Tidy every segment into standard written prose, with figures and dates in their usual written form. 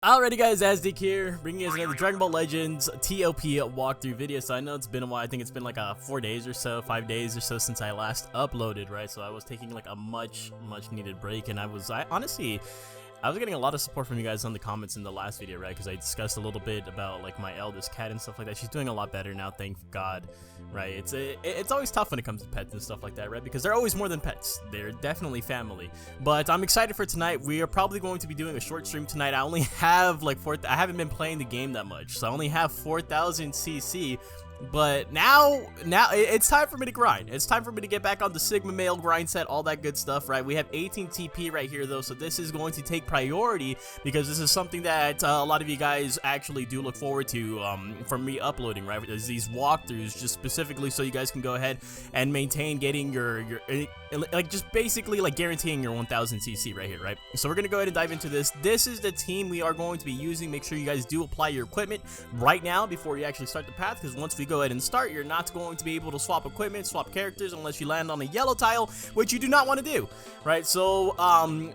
Alrighty guys, Azdik here, bringing you guys another Dragon Ball Legends TOP walkthrough video. So I know it's been a while. I think it's been like 4 days or so, 5 days or so since I last uploaded, right? So I was taking like a much needed break, and I was getting a lot of support from you guys on the comments in the last video, right? Because I discussed a little bit about like my eldest cat and stuff like that. She's doing a lot better now, thank God, right? It's always tough when it comes to pets and stuff like that, right? Because they're always more than pets. They're definitely family. But I'm excited for tonight. We are probably going to be doing a short stream tonight. I only have like I haven't been playing the game that much, so I only have 4,000 CC. But now it's time for me to grind. It's time for me to get back on the Sigma male grind set, all that good stuff, right? We have 18 TP right here though, so this is going to take priority because this is something that a lot of you guys actually do look forward to from me uploading, right? There's these walkthroughs just specifically so you guys can go ahead and maintain getting your like just basically like guaranteeing your 1000 CC right here, right? So we're gonna go ahead and dive into this. This is the team we are going to be using. Make sure you guys do apply your equipment right now before you actually start the path, because once we go ahead and start, you're not going to be able to swap equipment, swap characters unless you land on a yellow tile, which you do not want to do, right? So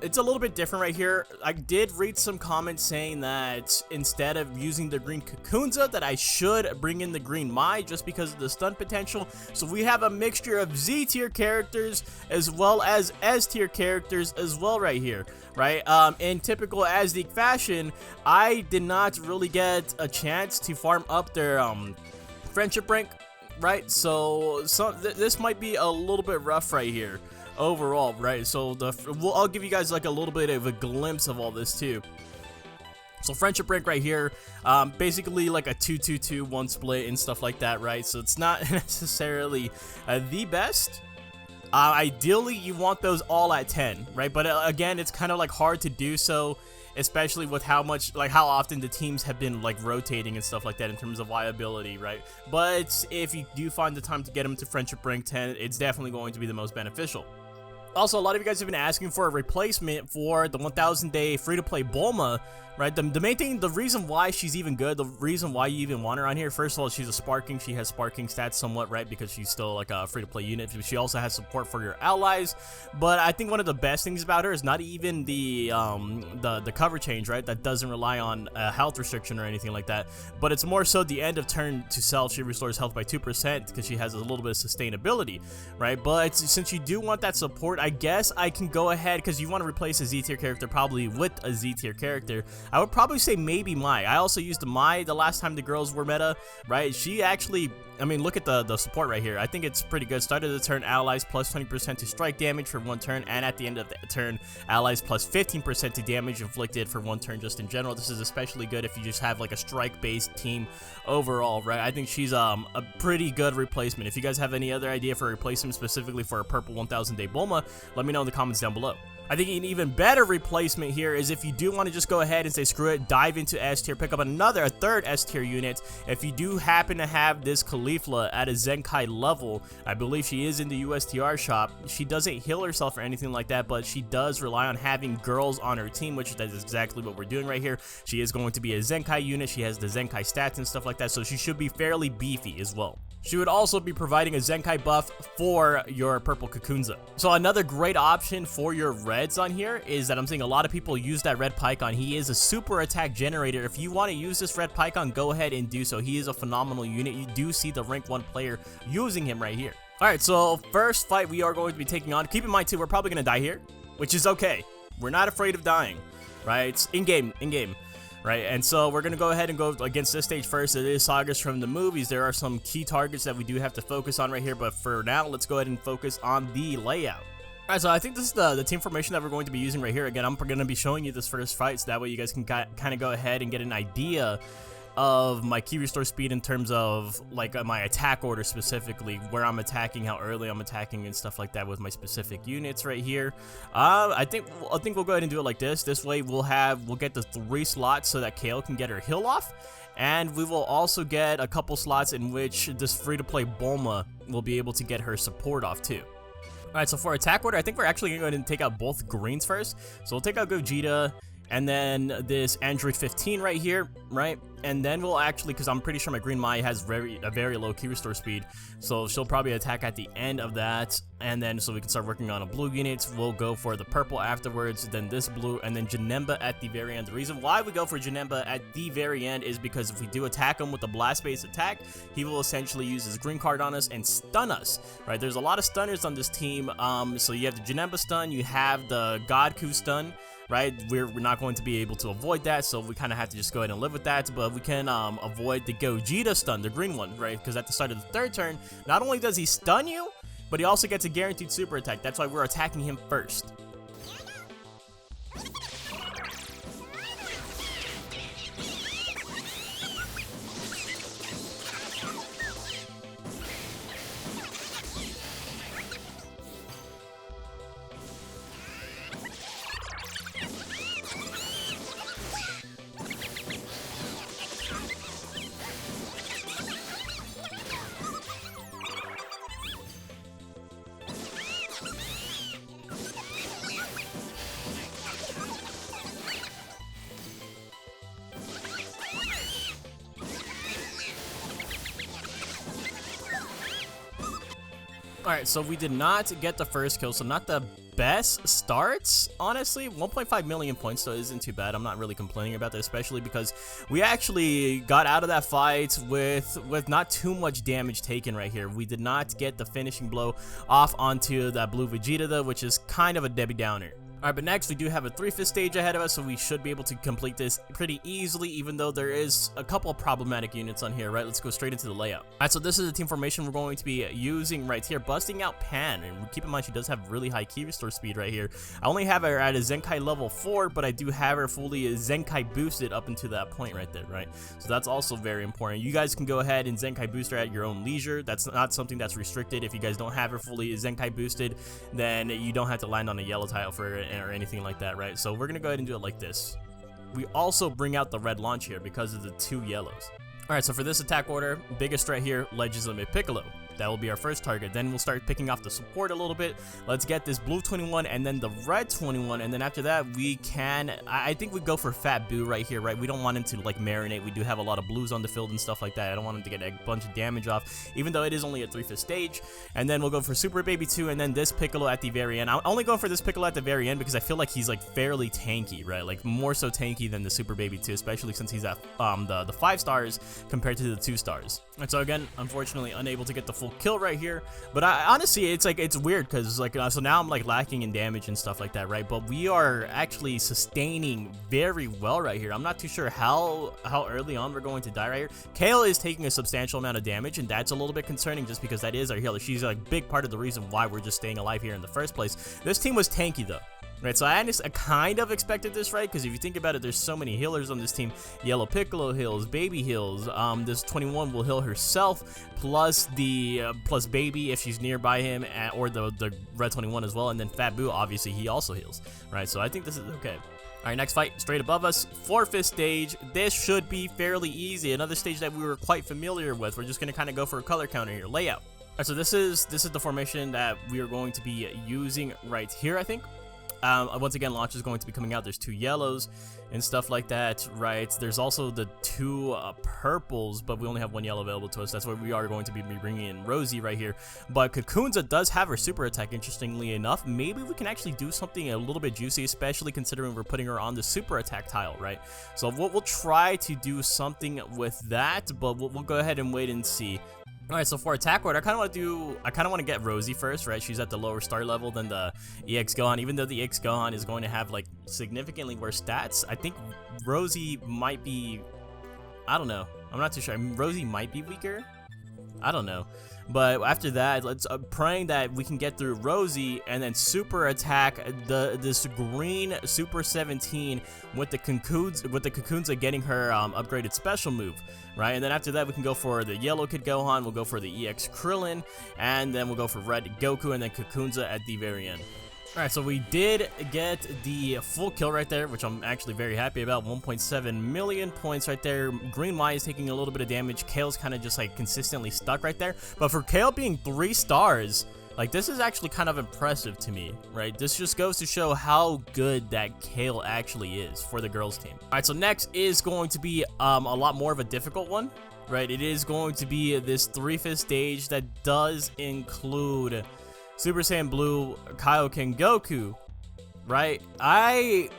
it's a little bit different right here. I did read some comments saying that instead of using the green Kakunza, that I should bring in the green Mai just because of the stun potential. So we have a mixture of Z tier characters as well as S tier characters as well right here, right? In typical Azdik fashion, I did not really get a chance to farm up their friendship rank, right? So this might be a little bit rough right here overall, right? So I'll give you guys like a little bit of a glimpse of all this too. So friendship rank right here, basically like a 2-2-2-1 split and stuff like that, right? So it's not necessarily the best. Ideally you want those all at 10, right? But again, it's kind of like hard to do so, especially with how often the teams have been like rotating and stuff like that in terms of viability, right? But if you do find the time to get them to friendship rank 10, it's definitely going to be the most beneficial. Also, a lot of you guys have been asking for a replacement for the 1000 day free-to-play Bulma, right? The main thing, the reason why she's even good, the reason why you even want her on here, first of all, she's a sparking. She has sparking stats somewhat, right? Because she's still like a free-to-play unit. She also has support for your allies. But I think one of the best things about her is not even the cover change, right? That doesn't rely on a health restriction or anything like that. But it's more so the end of turn to self, she restores health by 2% because she has a little bit of sustainability, right? But since you do want that support, I guess I can go ahead, because you want to replace a Z tier character probably with a Z tier character. I would probably say maybe Mai. I also used Mai the last time the girls were meta, right? She actually, I mean, look at the support right here. I think it's pretty good. Start of the turn, allies plus 20% to strike damage for 1 turn, and at the end of the turn, allies plus 15% to damage inflicted for 1 turn just in general. This is especially good if you just have like a strike-based team overall, right? I think she's a pretty good replacement. If you guys have any other idea for a replacement specifically for a purple 1000 day Bulma, let me know in the comments down below. I think an even better replacement here is if you do want to just go ahead and say screw it, dive into S tier, pick up a third S tier unit. If you do happen to have this Caulifla at a Zenkai level, I believe she is in the USTR shop. She doesn't heal herself or anything like that, but she does rely on having girls on her team, which is exactly what we're doing right here. She is going to be a Zenkai unit. She has the Zenkai stats and stuff like that, so she should be fairly beefy as well. She would also be providing a Zenkai buff for your purple Kakunza. So another great option for your reds on here is that I'm seeing a lot of people use that red Pycon. He is a super attack generator. If you want to use this red Pycon, go ahead and do so. He is a phenomenal unit. You do see the rank 1 player using him right here. Alright, so first fight we are going to be taking on. Keep in mind too, we're probably going to die here, which is okay. We're not afraid of dying, right? It's in-game. Right, and so we're gonna go ahead and go against this stage first. It is Sagas from the movies. There are some key targets that we do have to focus on right here, but for now, let's go ahead and focus on the layout. Alright, so I think this is the team formation that we're going to be using right here. Again, I'm gonna be showing you this first fight, so that way you guys can kind of go ahead and get an idea of my key restore speed in terms of like my attack order, specifically where I'm attacking, how early I'm attacking and stuff like that with my specific units right here. I think we'll go ahead and do it like this. This way we'll get the 3 slots so that Kale can get her heal off, and we will also get a couple slots in which this free-to-play Bulma will be able to get her support off too. Alright, so for attack order, I think we're actually going to go ahead and take out both greens first. So we'll take out Gogeta, and then this Android 15 right here, right? And then we'll actually, because I'm pretty sure my Green Mai has a very low key restore speed, so she'll probably attack at the end of that, and then so we can start working on a blue unit. We'll go for the purple afterwards, then this blue, and then Janemba at the very end. The reason why we go for Janemba at the very end is because if we do attack him with a blast-based attack, he will essentially use his green card on us and stun us, right? There's a lot of stunners on this team. So you have the Janemba stun, you have the Godku stun, right? We're not going to be able to avoid that, so we kind of have to just go ahead and live with that. But we can avoid the Gogeta stun, the green one, right? Because at the start of the third turn, not only does he stun you, but he also gets a guaranteed super attack. That's why we're attacking him first. Alright, so we did not get the first kill, so not the best starts, honestly. 1.5 million points, so it isn't too bad. I'm not really complaining about that, especially because we actually got out of that fight with not too much damage taken right here. We did not get the finishing blow off onto that blue Vegeta, though, which is kind of a Debbie Downer. Alright, but next we do have a 3/5 stage ahead of us, so we should be able to complete this pretty easily, even though there is a couple of problematic units on here, right? Let's go straight into the layout. Alright, so this is the team formation we're going to be using right here, busting out Pan, and keep in mind she does have really high key restore speed right here. I only have her at a Zenkai level 4, but I do have her fully Zenkai boosted up into that point right there, right? So that's also very important. You guys can go ahead and Zenkai boost her at your own leisure. That's not something that's restricted. If you guys don't have her fully Zenkai boosted, then you don't have to land on a yellow tile for it or anything like that, right? So we're gonna go ahead and do it like this. We also bring out the red launch here because of the 2 yellows. Alright, so for this attack order, biggest threat here, Legends Limit Piccolo. That will be our first target. Then we'll start picking off the support a little bit. Let's get this blue 21 and then the red 21, and then after that we can, I think we go for Fat Boo right here, right? We don't want him to like marinate. We do have a lot of blues on the field and stuff like that. I don't want him to get a bunch of damage off, even though it is only a 3/5 stage. And then we'll go for Super Baby 2 and then this Piccolo at the very end. I'm only going for this Piccolo at the very end because I feel like he's like fairly tanky, right? Like more so tanky than the Super Baby 2, especially since he's at the 5 stars compared to the 2 stars. And so again, unfortunately unable to get the full kill right here, but honestly it's weird because like so now I'm like lacking in damage and stuff like that, right? But we are actually sustaining very well right here. I'm not too sure how early on we're going to die right here. Kale is taking a substantial amount of damage, and that's a little bit concerning just because that is our healer. She's a big part of the reason why we're just staying alive here in the first place. This team was tanky though. Right, so I kind of expected this, right? Because if you think about it, there's so many healers on this team. Yellow Piccolo heals, Baby heals. This 21 will heal herself, plus plus Baby if she's nearby him, or the red 21 as well. And then Fat Boo, obviously, he also heals, right? So I think this is okay. Alright, next fight, straight above us, 4/5 stage. This should be fairly easy. Another stage that we were quite familiar with. We're just gonna kind of go for a color counter here. Layout. Alright, so this is the formation that we are going to be using right here, I think. Once again, launch is going to be coming out. There's 2 yellows and stuff like that, right? There's also the 2 purples, but we only have 1 yellow available to us. That's why we are going to be bringing in Rosie right here. But Kakunza does have her super attack, interestingly enough. Maybe we can actually do something a little bit juicy, especially considering we're putting her on the super attack tile, right? So we'll try to do something with that, but we'll go ahead and wait and see. Alright, so for attack order, I kind of want to get Rosie first, right? She's at the lower star level than the EX Gohan, even though the EX Gohan is going to have like significantly worse stats. I think Rosie might be, I don't know. I'm not too sure. I mean, Rosie might be weaker. I don't know. But after that, let's praying that we can get through Rosie and then super attack this green Super 17 with the Kakunza getting her upgraded special move, right? And then after that, we can go for the yellow Kid Gohan, we'll go for the EX Krillin, and then we'll go for red Goku and then Kakunza at the very end. Alright, so we did get the full kill right there, which I'm actually very happy about. 1.7 million points right there. Green Mai is taking a little bit of damage. Kale's kind of just like consistently stuck right there. But for Kale being 3 stars, Like, this is actually kind of impressive to me, right? This just goes to show how good that Kayle actually is for the girls team. All right, so next is going to be a lot more of a difficult one, right? It is going to be this 3-5 stage that does include Super Saiyan Blue Kaioken Goku, right? I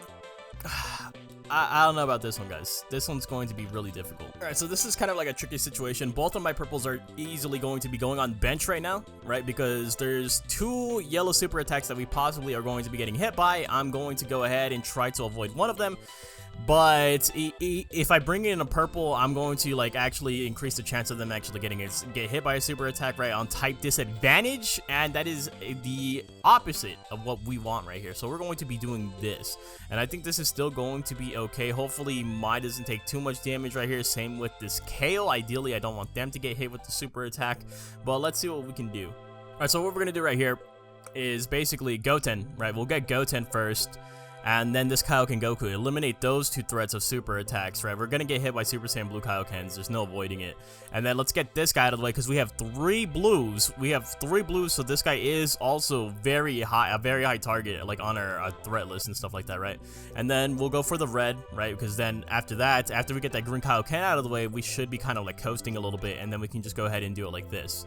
don't know about this one, guys. This one's going to be really difficult. All right, so this is kind of like a tricky situation. Both of my purples are easily going to be going on bench right now, right? Because there's 2 yellow super attacks that we possibly are going to be getting hit by. I'm going to go ahead and try to avoid one of them. But if I bring in a purple, I'm going to like actually increase the chance of them actually get hit by a super attack, right, on type disadvantage, and that is the opposite of what we want right here. So we're going to be doing this, and I think this is still going to be okay. Hopefully Mai doesn't take too much damage right here. Same with this Kayle. Ideally, I don't want them to get hit with the super attack, but let's see what we can do. All right, so what we're gonna do right here is basically Goten, right? We'll get Goten first. And then this Kaioken Goku, eliminate those 2 threats of super attacks, right? We're gonna get hit by Super Saiyan Blue Kaiokens, there's no avoiding it. And then let's get this guy out of the way, because we have 3 blues. We have 3 blues, so this guy is also very high, a very high target, like on our threat list and stuff like that, right? And then we'll go for the red, right? Because then after that, after we get that green Kaioken out of the way, we should be kind of like coasting a little bit, and then we can just go ahead and do it like this.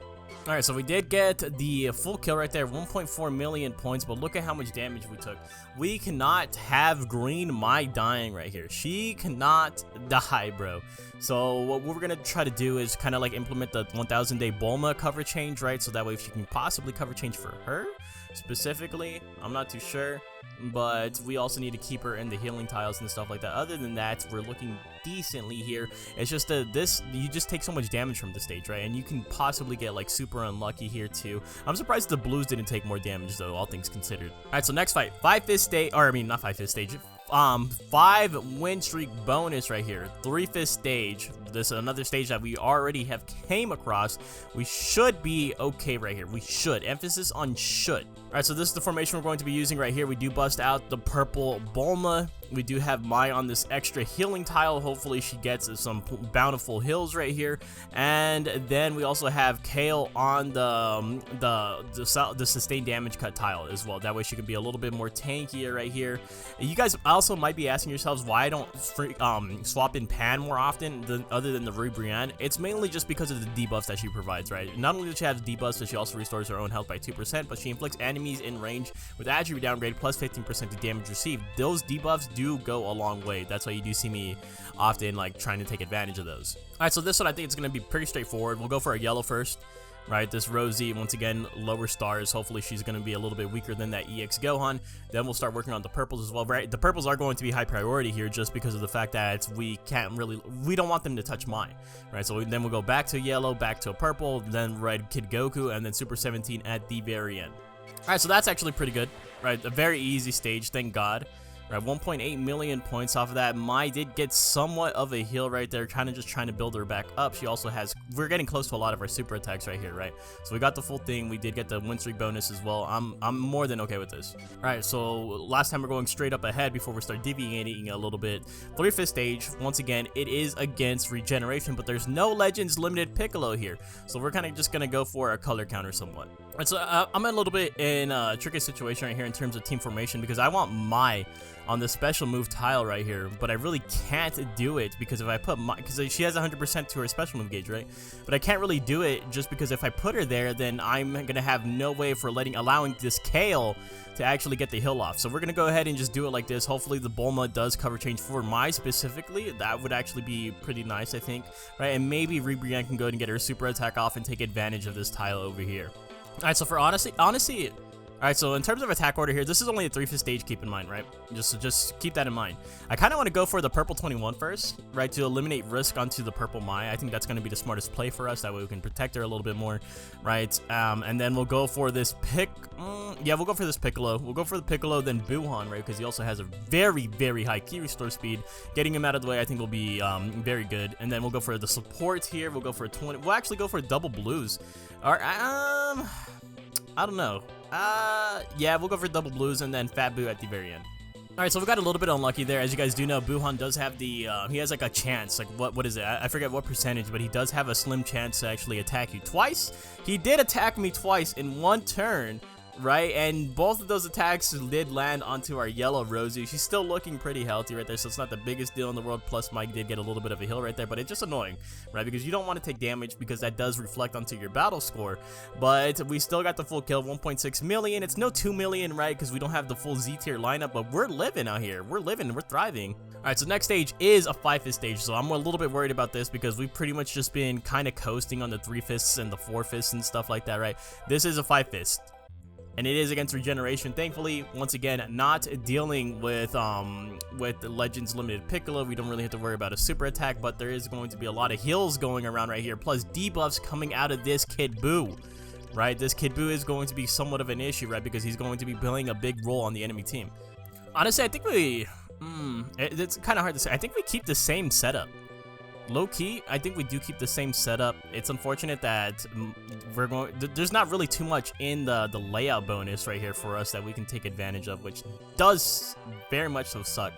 Alright, so we did get the full kill right there, 1.4 million points, but look at how much damage we took. We cannot have Green Mai dying right here. She cannot die, bro. So what we're going to try to do is kind of like implement the 1000 day Bulma cover change, right? So that way if she can possibly cover change for her specifically, I'm not too sure. But we also need to keep her in the healing tiles and stuff like that. Other than that, we're looking decently here. It's just you just take so much damage from the stage, right? And you can possibly get like super unlucky here too. I'm surprised the blues didn't take more damage though, all things considered. All right, so next fight, 5-5 stage, or I mean not 5-5 stage. 5 win streak bonus right here, 3-5 stage. This is another stage that we already have came across. We should be okay right here. We should, emphasis on should. All right, so this is the formation we're going to be using right here. We do bust out the purple Bulma. We do have Mai on this extra healing tile. Hopefully she gets some bountiful heals right here. And then we also have Kayle on the sustained damage cut tile as well. That way she can be a little bit more tankier right here. You guys also might be asking yourselves why I don't swap in Pan more often other than the Rui Brienne. It's mainly just because of the debuffs that she provides, right? Not only does she have debuffs, but she also restores her own health by 2%, but she inflicts enemies in range with attribute downgrade plus 15% to damage received. Those debuffs do go a long way. That's why you do see me often like trying to take advantage of those. All right, so this one I think it's going to be pretty straightforward. We'll go for a yellow first. Right, this Rosie, once again, lower stars. Hopefully she's going to be a little bit weaker than that EX Gohan. Then we'll start working on the purples as well, right? The purples are going to be high priority here just because of the fact that we don't want them to touch mine, right? So then we'll go back to yellow, back to a purple, then red Kid Goku, and then Super 17 at the very end. All right, so that's actually pretty good, right? A very easy stage, thank God. Right, 1.8 million points off of that. Mai did get somewhat of a heal right there, kind of just trying to build her back up. She also has, we're getting close to a lot of our super attacks right here, right? So we got the full thing. We did get the win streak bonus as well. I'm more than okay with this. All right, so last time we're going straight up ahead before we start deviating a little bit. 3-5 stage, once again, it is against regeneration, but there's no Legends Limited Piccolo here. So we're kind of just going to go for a color counter somewhat. All right, so I'm a little bit in a tricky situation right here in terms of team formation because I want Mai on the special move tile right here, but I really can't do it because if I put Mai, because she has 100% to her special move gauge, right? But I can't really do it just because if I put her there, then I'm gonna have no way for allowing this Kayle to actually get the heal off. So we're gonna go ahead and just do it like this. Hopefully the Bulma does cover change for Mai specifically. That would actually be pretty nice, I think, right? And maybe Rui Brienne can go ahead and get her super attack off and take advantage of this tile over here. All right, so for honestly, all right, so in terms of attack order here, this is only a 3-5 stage, keep in mind, right? Just keep that in mind. I kind of want to go for the purple 21 first, right, to eliminate risk onto the purple Mai. I think that's going to be the smartest play for us. That way we can protect her a little bit more, right? And then we'll go for this yeah, we'll go for this Piccolo. We'll go for the Piccolo, then Buhan, right, because he also has a very, very high key restore speed. Getting him out of the way, I think, will be very good. And then we'll go for the support here. We'll go for a 20. We'll actually go for double blues. All right, I don't know. Yeah, we'll go for double blues and then Fat Boo at the very end. Alright, so we got a little bit unlucky there. As you guys do know, Buhan does have the, he has like a chance, like what is it? I forget what percentage, but he does have a slim chance to actually attack you twice. He did attack me twice in one turn, right? And both of those attacks did land onto our yellow Rosie. She's still looking pretty healthy right there, so it's not the biggest deal in the world. Plus, Mike did get a little bit of a heal right there, but it's just annoying, right? Because you don't want to take damage because that does reflect onto your battle score. But we still got the full kill, 1.6 million. It's no 2 million, right? Because we don't have the full Z tier lineup, but we're living out here. We're living, we're thriving. All right, so next stage is a 5-fist stage, so I'm a little bit worried about this because we've pretty much just been kind of coasting on the 3-fists and the 4-fists and stuff like that, right? This is a 5-fist. And it is against regeneration. Thankfully, once again, not dealing with the Legends Limited Piccolo. We don't really have to worry about a super attack, but there is going to be a lot of heals going around right here, plus debuffs coming out of this Kid Buu, right? This Kid Buu is going to be somewhat of an issue, right? Because he's going to be playing a big role on the enemy team. Honestly, I think we... it's kind of hard to say. I think we keep the same setup. Low-key, I think we do keep the same setup. It's unfortunate that there's not really too much in the layout bonus right here for us that we can take advantage of, which does very much so suck.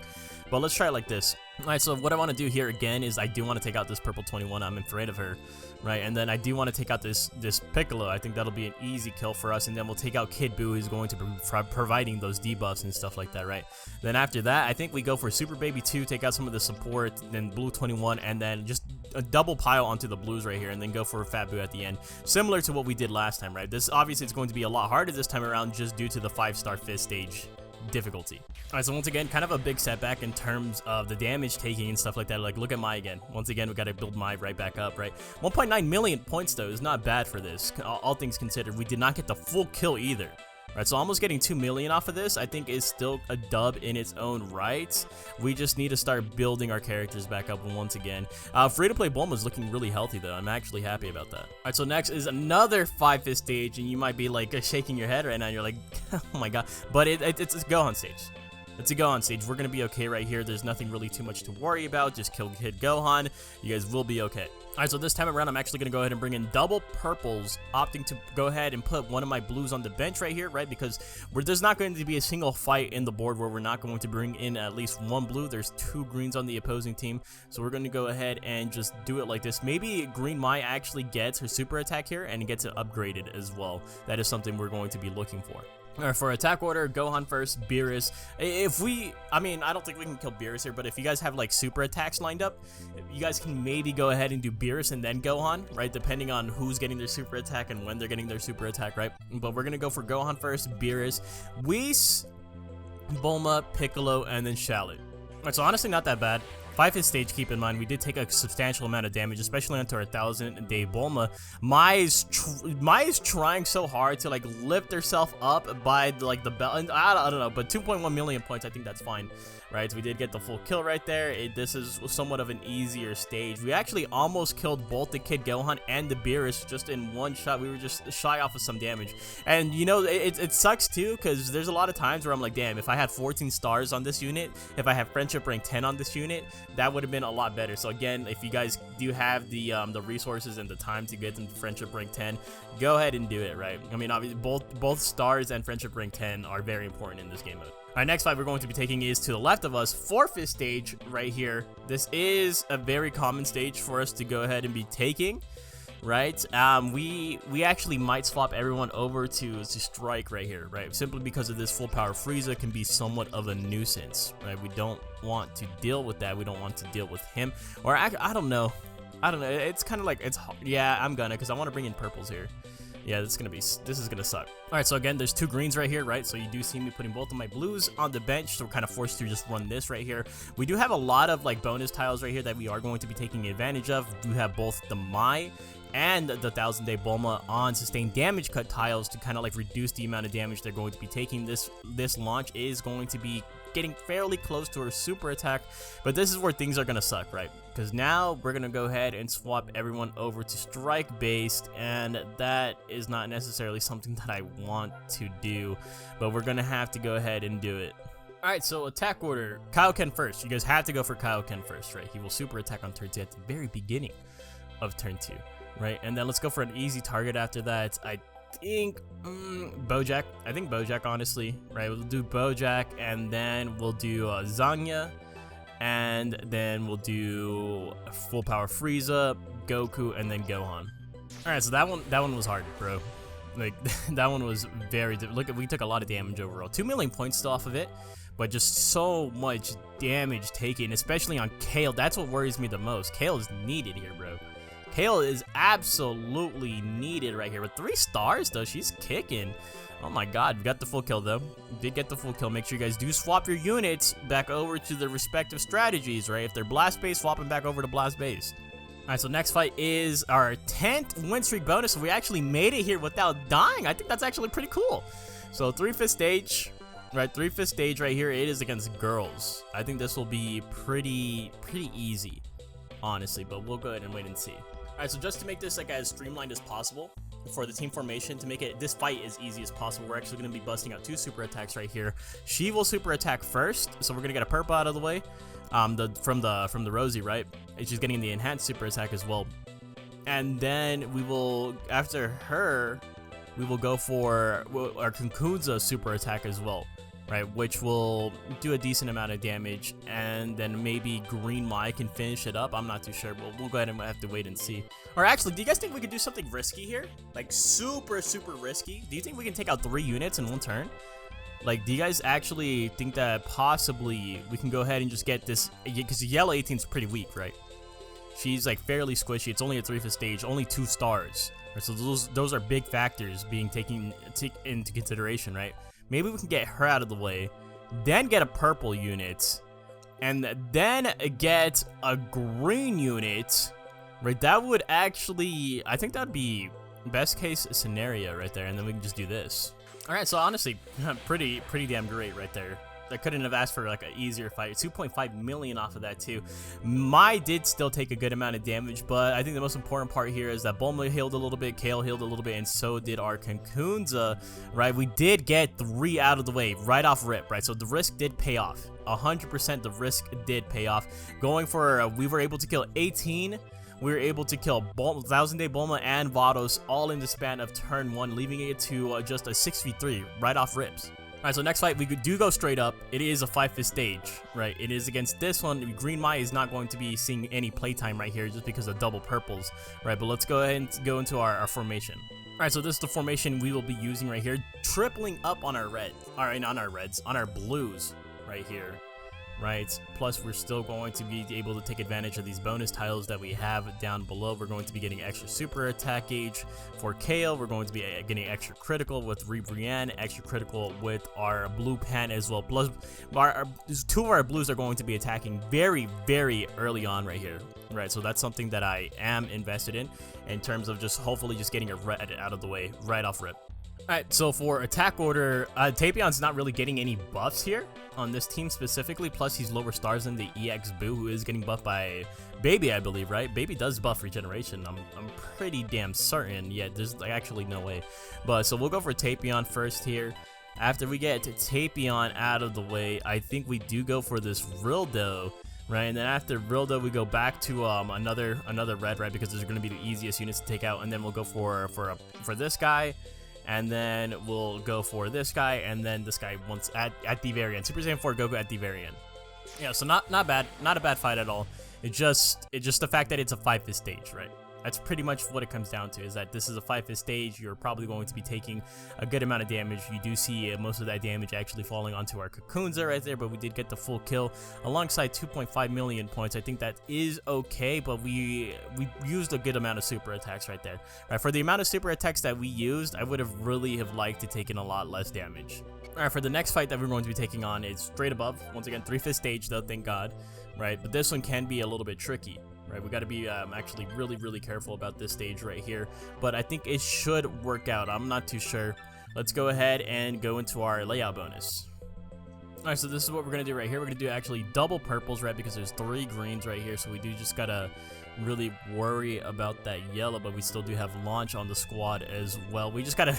But let's try it like this. Alright, so what I want to do here again is I do want to take out this purple 21. I'm afraid of her, right? And then I do want to take out this Piccolo. I think that'll be an easy kill for us. And then we'll take out Kid Buu, who's going to be providing those debuffs and stuff like that, right? Then after that, I think we go for Super Baby 2, take out some of the support, then Blue 21, and then just a double pile onto the blues right here, and then go for a Fat Buu at the end. Similar to what we did last time, right? This obviously is going to be a lot harder this time around just due to the 5-star fist stage difficulty. Alright, so once again, kind of a big setback in terms of the damage taking and stuff like that. Like, look at Mai again. Once again, we got to build Mai right back up, right? 1.9 million points, though, is not bad for this, all things considered. We did not get the full kill either. Right, so almost getting 2 million off of this, I think, is still a dub in its own right. We just need to start building our characters back up once again. Free-to-play Bulma is looking really healthy, though. I'm actually happy about that. All right, so next is another 5-fist stage, and you might be, like, shaking your head right now. You're like, oh my god. But it's a Gohan stage. It's a Gohan stage. We're going to be okay right here. There's nothing really too much to worry about. Just kill Kid Gohan. You guys will be okay. Alright, so this time around, I'm actually going to go ahead and bring in double purples, opting to go ahead and put one of my blues on the bench right here, right? Because there's not going to be a single fight in the board where we're not going to bring in at least one blue. There's 2 greens on the opposing team. So we're going to go ahead and just do it like this. Maybe Green Mai actually gets her super attack here and gets it upgraded as well. That is something we're going to be looking for. Alright, for attack order, Gohan first, Beerus. I mean, I don't think we can kill Beerus here, but if you guys have like super attacks lined up, you guys can maybe go ahead and do Beerus and then Gohan, right? Depending on who's getting their super attack and when they're getting their super attack, right? But we're gonna go for Gohan first, Beerus, Whis, Bulma, Piccolo, and then Shallot. Alright, so honestly not that bad. 5-hit stage, keep in mind, we did take a substantial amount of damage, especially onto our 1000-day Bulma. Mai is trying so hard to like lift herself up by like the belt. I don't know, but 2.1 million points, I think that's fine, right? So we did get the full kill right there. This is somewhat of an easier stage. We actually almost killed both the Kid Gohan and the Beerus just in one shot. We were just shy off of some damage, and you know it sucks too because there's a lot of times where I'm like, damn, if I had 14 stars on this unit, if I have friendship rank 10 on this unit, that would have been a lot better. So again, if you guys do have the resources and the time to get them to friendship rank 10, go ahead and do it, right? I mean, obviously both stars and friendship rank 10 are very important in this game mode. Our next fight we're going to be taking is to the left of us, 4-fifth stage right here. This is a very common stage for us to go ahead and be taking, right? We actually might swap everyone over to Strike right here, right? Simply because of this full power Frieza can be somewhat of a nuisance, right? We don't want to deal with that. We don't want to deal with him, or I don't know. It's kind of like yeah, I'm gonna, because I want to bring in purples here. Yeah, this is gonna suck. All right, so again, there's 2 greens right here, right? So you do see me putting both of my blues on the bench, so we're kind of forced to just run this right here. We do have a lot of like bonus tiles right here that we are going to be taking advantage of. We do have both the Mai and the 1000-day Bulma on sustained damage cut tiles to kind of like reduce the amount of damage they're going to be taking. This launch is going to be getting fairly close to her super attack, but this is where things are gonna suck, right? Because now we're gonna go ahead and swap everyone over to strike based, and that is not necessarily something that I want to do, but we're gonna have to go ahead and do it. Alright, so attack order, Kaioken first. You guys have to go for Kaioken first, right? He will super attack on turn 2 at the very beginning of turn 2, right? And then let's go for an easy target after that. think Bojack. I think Bojack, honestly, right? We'll do Bojack, and then we'll do Zanya, and then we'll do full power Frieza, Goku, and then Gohan. All right, so that one was hard, bro. Like that one was very. Look, we took a lot of damage overall. 2 million points still off of it, but just so much damage taken, especially on Kale. That's what worries me the most. Kale is needed here, bro. Kale is absolutely needed right here. With 3 stars, though, she's kicking. Oh my god, we got the full kill, though. Did get the full kill. Make sure you guys do swap your units back over to their respective strategies, right? If they're blast base, swap them back over to blast base. Alright, so next fight is our 10th win streak bonus. So we actually made it here without dying. I think that's actually pretty cool. So 3/5 stage, right? 3/5 stage right here. It is against girls. I think this will be pretty easy, honestly. But we'll go ahead and wait and see. Alright, so just to make this like as streamlined as possible for the team formation, to make it this fight as easy as possible, we're actually going to be busting out 2 super attacks right here. She will super attack first, so we're going to get a purple out of the way. From the Rosie, right? And she's getting the enhanced super attack as well. And then we will, after her, we will go for our Kunkunza super attack as well, right? Which will do a decent amount of damage, and then maybe Green Mai can finish it up. I'm not too sure, but we'll go ahead and have to wait and see. Or actually, do you guys think we could do something risky here? Like super risky? Do you think we can take out 3 units in one turn? Like, do you guys actually think that possibly we can go ahead and just get this? Because Yellow 18 is pretty weak, right? She's like fairly squishy. It's only a 3/5 stage, only 2 stars. Right? So those are big factors being taken into consideration, right? Maybe we can get her out of the way, then get a purple unit, and then get a green unit, right? That would actually, I think that'd be best case scenario right there, and then we can just do this. Alright, so honestly, pretty damn great right there. I couldn't have asked for like an easier fight. 2.5 million off of that too. Mai did still take a good amount of damage, but I think the most important part here is that Bulma healed a little bit, Kale healed a little bit, and so did our Kunkunza, right? We did get 3 out of the way right off rip, right? So the risk did pay off. 100% the risk did pay off. Going for, we were able to kill 18. We were able to kill 1000 Day Bulma and Vados all in the span of turn 1, leaving it to just a 6v3 right off rips. Alright, so next fight, we do go straight up. It is a 5/5 stage, right? It is against this one. Green Mai is not going to be seeing any playtime right here just because of double purples, right? But let's go ahead and go into our formation. Alright, so this is the formation we will be using right here. Tripling up on our red, alright, not on our reds, on our blues right here. Right, plus we're still going to be able to take advantage of these bonus tiles that we have down below. We're going to be getting extra super attack gauge for Kale. We're going to be getting extra critical with Brienne, extra critical with our blue Pan as well. Plus, 2 of our blues are going to be attacking very early on right here. Right, so that's something that I am invested in terms of just hopefully just getting a red out of the way right off rip. Alright, so for attack order, Tapion's not really getting any buffs here on this team specifically, plus he's lower stars than the EX Boo, who is getting buffed by Baby, I believe, right? Baby does buff regeneration, I'm pretty damn certain. Yeah, there's actually no way. But, so we'll go for Tapion first here. After we get Tapion out of the way, I think we do go for this Rildo, right? And then after Rildo, we go back to another red, right? Because those are going to be the easiest units to take out, and then we'll go for this guy. And then we'll go for this guy, and then this guy once at the variant. Super Saiyan 4 Goku at the variant. Yeah, so not bad, not a bad fight at all. It's just the fact that it's a 5/5 stage, right? That's pretty much what it comes down to, is that this is a 5/5 stage. You're probably going to be taking a good amount of damage. You do see most of that damage actually falling onto our Kunkunza right there, but we did get the full kill alongside 2.5 million points. I think that is okay, but we used a good amount of super attacks right there. Right, for the amount of super attacks that we used, I would have really liked to taken a lot less damage. Alright, for the next fight that we're going to be taking on, it's straight above. Once again, 3/5 stage though, thank God. Right, but this one can be a little bit tricky. Right, we got to be actually really careful about this stage right here, but I think it should work out. I'm not too sure. Let's go ahead and go into our layout bonus. Alright, so this is what we're going to do right here. We're going to do actually double purples, right, because there's 3 greens right here, so we do just got to really worry about that yellow, but we still do have launch on the squad as well. We just got to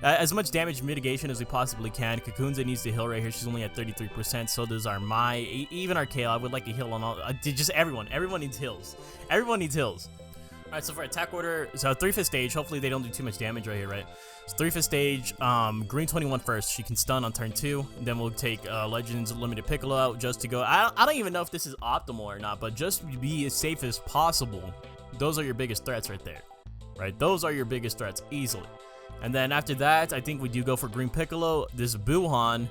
as much damage mitigation as we possibly can. Kunkunza needs to heal right here. She's only at 33%, so does our Mai, even our Kale. I would like to heal on all, just everyone needs heals. Everyone needs heals. Alright, so for attack order, so 3-5 stage, hopefully they don't do too much damage right here, right? So 3-5 stage, green 21 first, she can stun on turn 2, then we'll take Legends Limited Piccolo out just to go, I don't even know if this is optimal or not, but just to be as safe as possible, those are your biggest threats right there, right? Those are your biggest threats, easily. And then after that, I think we do go for green Piccolo, this Buuhan,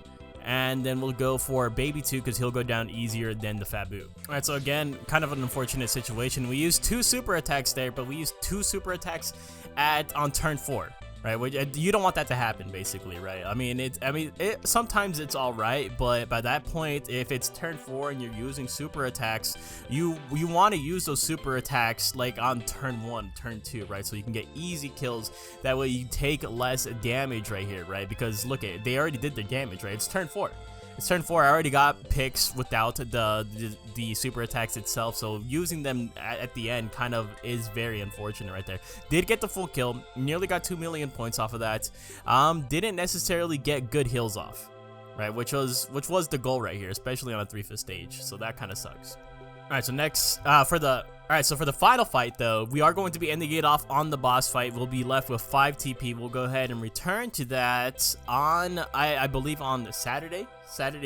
and then we'll go for Baby 2 because he'll go down easier than the Fat Buu. Alright, so again, kind of an unfortunate situation. We used 2 super attacks there, but we used 2 super attacks on turn 4. Right, you don't want that to happen, basically, right? I mean, sometimes it's all right, but by that point, if it's turn 4 and you're using super attacks, you want to use those super attacks like on turn 1, turn 2, right? So you can get easy kills. That way, you take less damage right here, right? Because look, they already did their damage, right? It's turn 4. It's turn 4. I already got picks without the super attacks itself, so using them at the end kind of is very unfortunate right there. Did get the full kill, nearly got 2 million points off of that. Didn't necessarily get good heals off, right? Which was the goal right here, especially on a 3-5 stage. So that kind of sucks. All right, so next for the final fight though, we are going to be ending it off on the boss fight. We'll be left with 5 TP. We'll go ahead and return to that on I believe on Saturday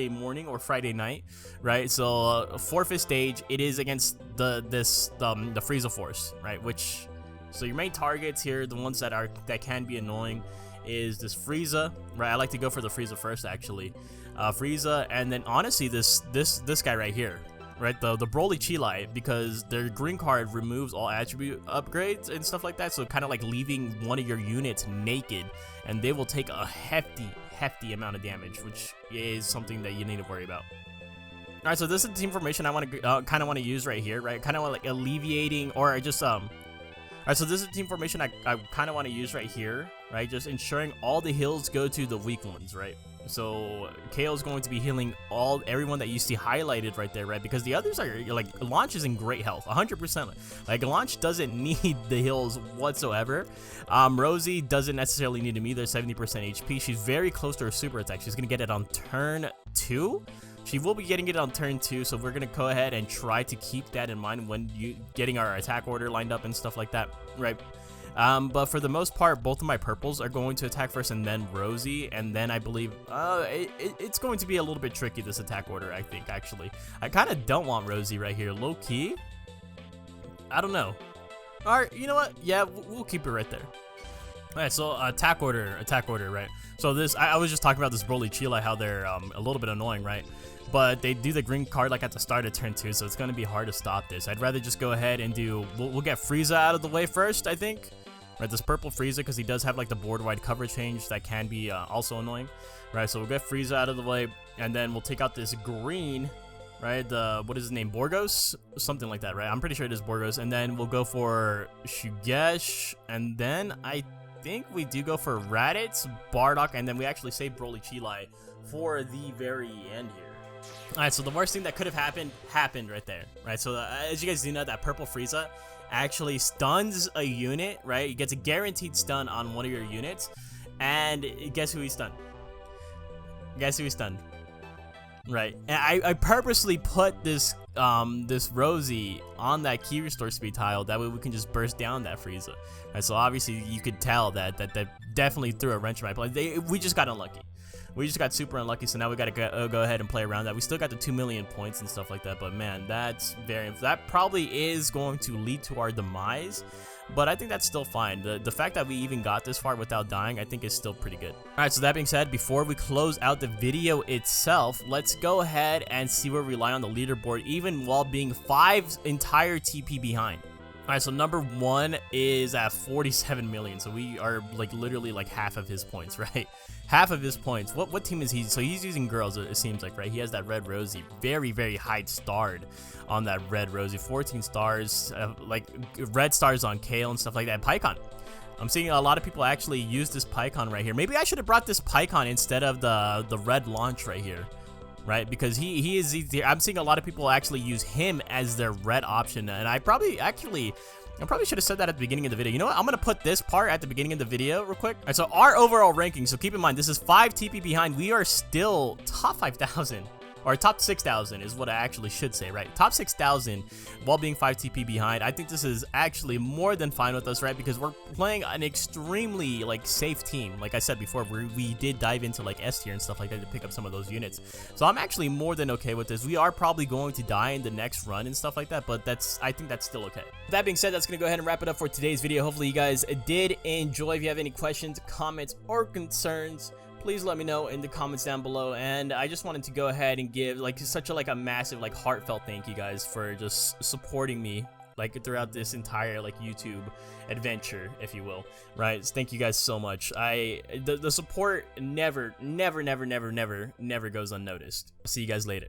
morning or Friday night, right? So 4-5 stage, it is against the Frieza Force, right? So your main targets here, the ones that can be annoying, is this Frieza, right? I like to go for the Frieza first actually, Frieza, and then honestly this guy right here. Right, the Broly Cheelai, because their green card removes all attribute upgrades and stuff like that, so kind of like leaving one of your units naked, and they will take a hefty amount of damage, which is something that you need to worry about. All right, so this is the team formation I want to kind of want to use right here, right? Kind of like alleviating or just All right, so this is the team formation I kind of want to use right here, right? Just ensuring all the heals go to the weak ones, right? So KO is going to be healing everyone that you see highlighted right there, right? Because the others are like Launch is in great health, 100%. Like Launch doesn't need the heals whatsoever. Rosie doesn't necessarily need them either, 70% HP. She's very close to her super attack. She's gonna get it on turn 2. She will be getting it on turn 2, so we're gonna go ahead and try to keep that in mind when getting our attack order lined up and stuff like that, right? But for the most part, both of my purples are going to attack first and then Rosie, and then I believe it's going to be a little bit tricky, this attack order, I think, actually. I kind of don't want Rosie right here. Low key? I don't know. Alright, you know what? Yeah, we'll keep it right there. Alright, so attack order, right? So this, I was just talking about this Broly Cheelai, how they're a little bit annoying, right? But they do the green card like at the start of turn 2, so it's going to be hard to stop this. I'd rather just go ahead and we'll get Frieza out of the way first, I think. Right, this purple Frieza, because he does have like the board-wide coverage change that can be also annoying. Right, so we'll get Frieza out of the way, and then we'll take out this green, right? What is his name? Borgos? Something like that, right? I'm pretty sure it is Borgos. And then we'll go for Shugesh, and then I think we do go for Raditz, Bardock, and then we actually save Broly Cheelai for the very end here. Alright, so the worst thing that could have happened right there, right? So as you guys do know, that purple Frieza actually stuns a unit, right? He gets a guaranteed stun on one of your units, and guess who he stunned? Guess who he stunned? Right, and I purposely put this Rosie on that key restore speed tile, that way we can just burst down that Frieza. Right, so obviously you could tell that definitely threw a wrench in my plan. We just got unlucky. We just got super unlucky, so now we gotta go ahead and play around that. We still got the 2 million points and stuff like that, but man, that probably is going to lead to our demise. But I think that's still fine. The fact that we even got this far without dying, I think is still pretty good. Alright, so that being said, before we close out the video itself, let's go ahead and see where we lie on the leaderboard, even while being 5 entire TP behind. Alright, so number 1 is at 47 million, so we are like literally like half of his points, right? Half of his points. What team is he? So he's using girls, it seems like, right? He has that red Rosie, very high starred on that red Rosie, 14 stars, like red stars on Kale and stuff like that. Pikkon. I'm seeing a lot of people actually use this Pikkon right here. Maybe I should have brought this Pikkon instead of the red launch right here. Right, because he is easier. I'm seeing a lot of people actually use him as their red option, and I probably should have said that at the beginning of the video. You know what? I'm gonna put this part at the beginning of the video real quick. All right, so our overall ranking. So keep in mind, this is 5 TP behind. We are still top 5,000. or top 6,000 is what I actually should say, right? Top 6,000 while being 5 TP behind. I think this is actually more than fine with us, right? Because we're playing an extremely like safe team. Like I said before, we did dive into like S tier and stuff like that to pick up some of those units. So I'm actually more than okay with this. We are probably going to die in the next run and stuff like that, but I think that's still okay. That being said, that's gonna go ahead and wrap it up for today's video. Hopefully you guys did enjoy. If you have any questions, comments, or concerns, please let me know in the comments down below. And I just wanted to go ahead and give like such a massive heartfelt thank you guys for just supporting me like throughout this entire like YouTube adventure, if you will, right? Thank you guys so much. The support never goes unnoticed. See you guys later.